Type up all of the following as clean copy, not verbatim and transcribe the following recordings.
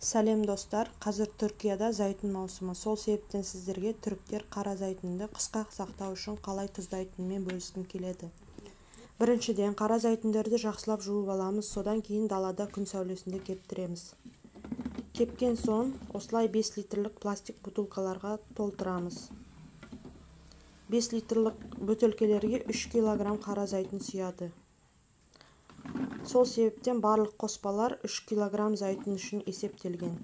Сәлем достар, қазір Түркияда зәйтүн маусымы. Сол себептен сіздерге түріктер қара зәйтүнді қысқа сақтау үшін қалай тұздайтынымен бөліскім келеді. Біріншіден, қара зәйтүндерді жақсылап жуып аламыз, содан кейін далада күн сәулесінде кептіреміз. Кепкен соң, осылай 5 литрлік пластик бутылкаларға толтырамыз. 5 литрлік бөтелкелерге 3 килограмм қара зәйтүн сияды. Сол себептен барлық қоспалар 3 килограмм зәйтүн үшін есептелген.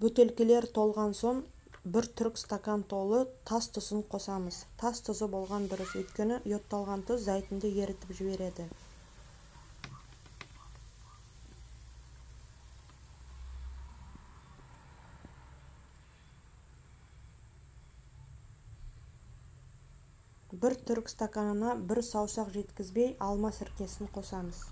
Бөтелкелер толған соң, бір түрік стакан толы тас тұзын қосамыз. Тас тұзы болған дұрыс, өйткені йодталған тұз зәйтүнді ерітіп жібереді. Бір түрік стаканына бір саусақ жеткізбей алма сіркесін қосамыз.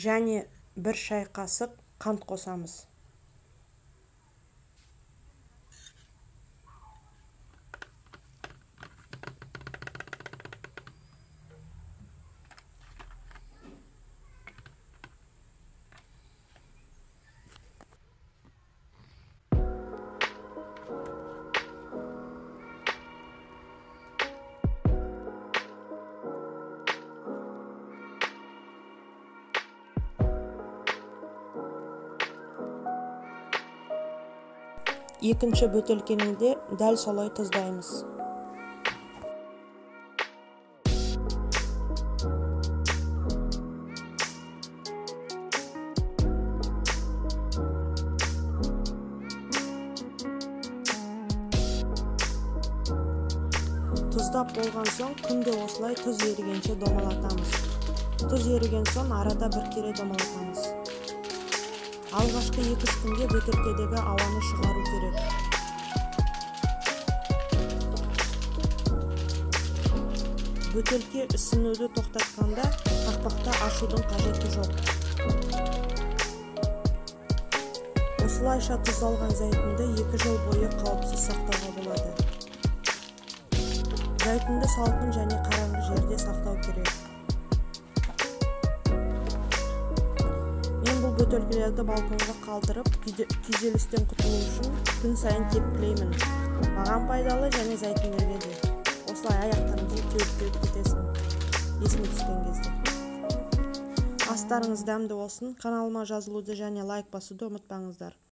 Және бір шай қасық қант қосамыз. Екінші бөтелкені де дәл солай тұздаймыз. Тұздап болған соң, күнде осылай тұз ерігенше домалатамыз. Тұз еріген соң, арада бір кере домалатамыз. Алғашқы 2-3 күнде бөтелкедегі ауаны шығару керек. Бөтелке ісінуді тоқтатқанда қақпақты ашудың қажеті жоқ. Осылайша тұздалған зәйтүнді 2 жыл бойы қауіпсіз сақтауға болады. Зәйтүнді салқын және қараңғы жерде сақтау керек. Бұл бөтелкелерді балконға қалдырып, күйзелістен құтылу үшін күн сайын тепкілеймін. Маған пайдалы және зәйтүндерге де. Осылай аяқтарыңызды теуіп кетесің, есіме түскен кезде. Астарыңыз дәмді болсын. Каналыма жазылуды және лайк басуды ұмытпаңыздар.